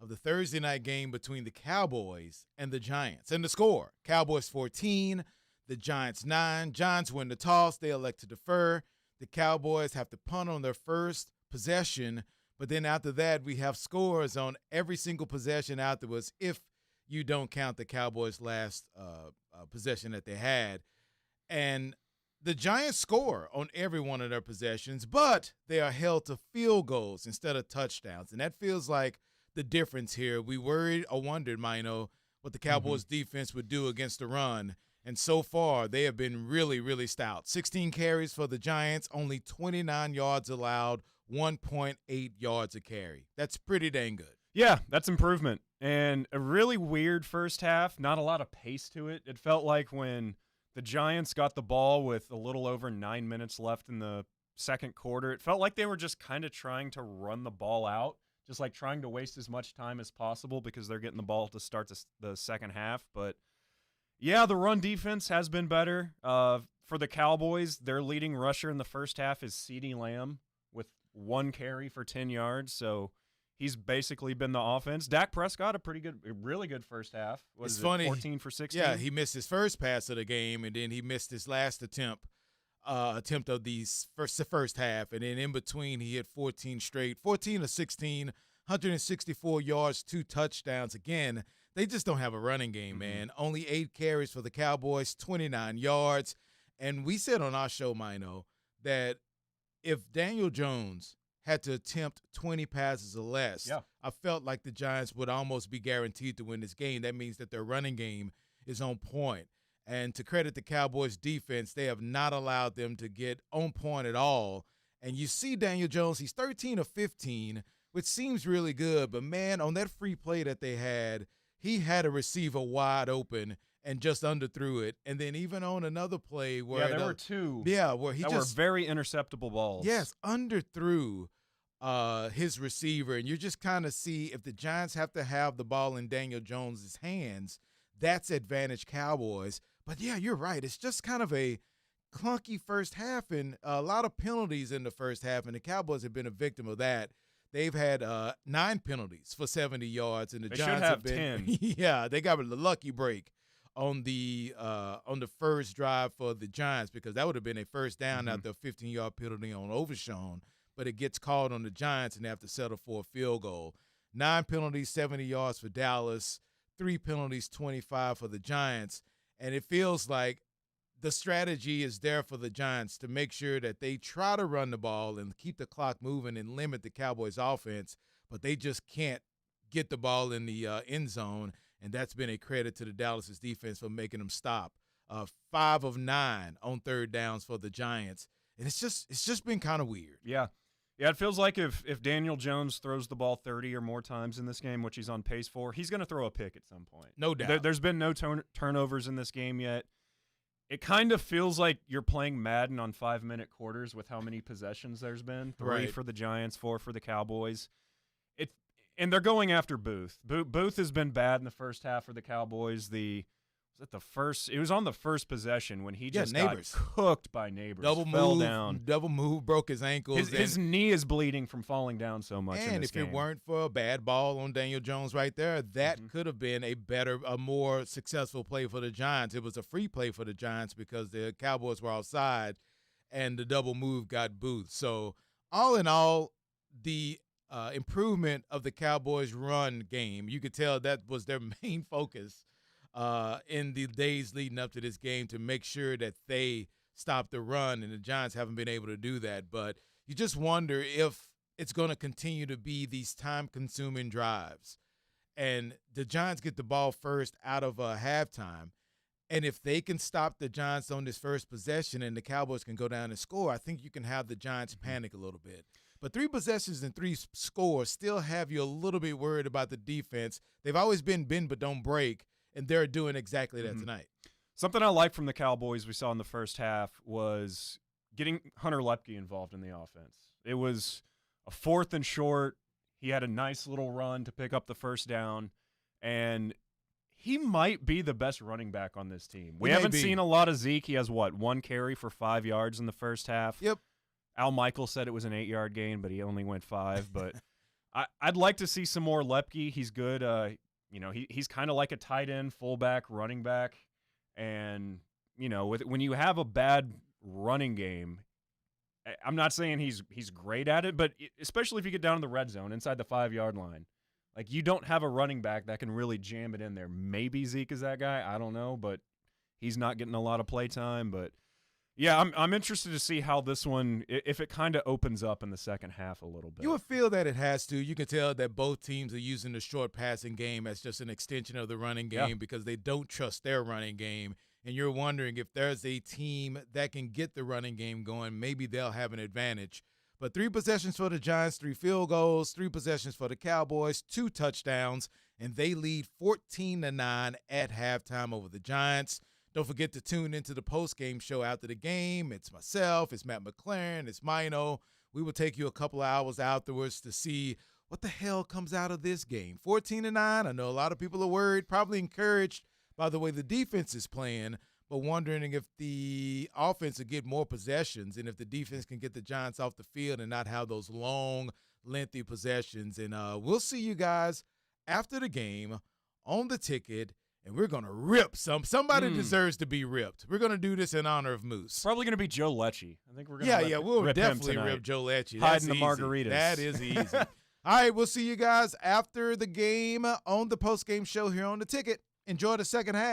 of the Thursday night game between the Cowboys and the Giants. And the score, Cowboys 14, the Giants 9. Giants win the toss. They elect to defer. The Cowboys have to punt on their first possession, but then after that, we have scores on every single possession afterwards if you don't count the Cowboys' last possession that they had. And the Giants score on every one of their possessions, but they are held to field goals instead of touchdowns. And that feels like the difference here. We worried or wondered, Mino, what the Cowboys defense would do against the run. And so far, they have been really, really stout. 16 carries for the Giants, only 29 yards allowed, 1.8 yards a carry. That's pretty dang good. Yeah, that's improvement. And a really weird first half, not a lot of pace to it. It felt like when the Giants got the ball with a little over 9 minutes left in the second quarter, it felt like they were just kind of trying to run the ball out, just like trying to waste as much time as possible because they're getting the ball to start the second half. But yeah, the run defense has been better. For the Cowboys, their leading rusher in the first half is CeeDee Lamb with 1 carry for 10 yards. So he's basically been the offense. Dak Prescott, a really good first half. It's funny. 14 for 16? Yeah, he missed his first pass of the game, and then he missed his last attempt of the first half. And then in between, he hit 14 of 16, 164 yards, 2 touchdowns. Again, they just don't have a running game, man. Only 8 carries for the Cowboys, 29 yards. And we said on our show, Mino, that if Daniel Jones had to attempt 20 passes or less, I felt like the Giants would almost be guaranteed to win this game. That means that their running game is on point. And to credit the Cowboys defense, they have not allowed them to get on point at all. And you see Daniel Jones, he's 13 of 15, which seems really good. But, man, on that free play that they had, he had a receiver wide open and just underthrew it. And then even on another play where there were 2. Yeah, where he were very interceptable balls. Yes, underthrew his receiver. And you just kind of see if the Giants have to have the ball in Daniel Jones's hands, that's advantage Cowboys. But, yeah, you're right. It's just kind of a clunky first half and a lot of penalties in the first half, and the Cowboys have been a victim of that. They've had 9 penalties for 70 yards, and the Giants have been 10. Yeah, they got a lucky break on the first drive for the Giants because that would have been a first down after a 15-yard penalty on Overshown, but it gets called on the Giants and they have to settle for a field goal. 9 penalties, 70 yards for Dallas, 3 penalties, 25 for the Giants, and it feels like the strategy is there for the Giants to make sure that they try to run the ball and keep the clock moving and limit the Cowboys' offense, but they just can't get the ball in the end zone, and that's been a credit to the Dallas' defense for making them stop. 5 of 9 on third downs for the Giants, and it's just been kind of weird. Yeah, it feels like if Daniel Jones throws the ball 30 or more times in this game, which he's on pace for, he's going to throw a pick at some point. No doubt. There's been no turnovers in this game yet. It kind of feels like you're playing Madden on 5-minute quarters with how many possessions there's been. 3 for the Giants, 4 for the Cowboys. And they're going after Booth. Booth has been bad in the first half for the Cowboys. It was on the first possession when he just got cooked by Neighbors. Fell down. Double move, broke his ankles. His knee is bleeding from falling down so much in this game. If it weren't for a bad ball on Daniel Jones right there, that could have been a more successful play for the Giants. It was a free play for the Giants because the Cowboys were outside and the double move got Booth. So all in all, the improvement of the Cowboys' run game, you could tell that was their main focus in the days leading up to this game to make sure that they stop the run, and the Giants haven't been able to do that. But you just wonder if it's going to continue to be these time-consuming drives. And the Giants get the ball first out of halftime, and if they can stop the Giants on this first possession and the Cowboys can go down and score, I think you can have the Giants panic a little bit. But 3 possessions and 3 scores still have you a little bit worried about the defense. They've always been bend but don't break, and they're doing exactly that tonight. Something I like from the Cowboys we saw in the first half was getting Hunter Lepke involved in the offense. It was a 4th and short. He had a nice little run to pick up the first down, and he might be the best running back on this team. We haven't seen a lot of Zeke. He has, 1 carry for 5 yards in the first half. Yep. Al Michaels said it was an 8-yard gain, but he only went 5. But I'd like to see some more Lepke. He's good. He's kind of like a tight end, fullback, running back, and when you have a bad running game, I'm not saying he's great at it, but especially if you get down in the red zone inside the 5-yard line, like you don't have a running back that can really jam it in there. Maybe Zeke is that guy. I don't know, but he's not getting a lot of play time. But yeah, I'm interested to see how this one, if it kind of opens up in the second half a little bit. You would feel that it has to. You can tell that both teams are using the short passing game as just an extension of the running game because they don't trust their running game. And you're wondering if there's a team that can get the running game going, maybe they'll have an advantage. But 3 possessions for the Giants, 3 field goals, 3 possessions for the Cowboys, 2 touchdowns, and they lead 14-9 at halftime over the Giants. Don't forget to tune into the post-game show after the game. It's myself, it's Matt McLaren, it's Mino. We will take you a couple of hours afterwards to see what the hell comes out of this game. 14-9, I know a lot of people are worried, probably encouraged by the way the defense is playing, but wondering if the offense will get more possessions and if the defense can get the Giants off the field and not have those long, lengthy possessions. And we'll see you guys after the game on the ticket, and we're going to rip somebody deserves to be ripped. We're going to do this in honor of Moose. Probably going to be Joe Lecce. I think we're going to we'll rip definitely him rip Joe Lecce. Hiding the margaritas. That is easy. All right, we'll see you guys after the game on the post-game show here on the ticket. Enjoy the second half.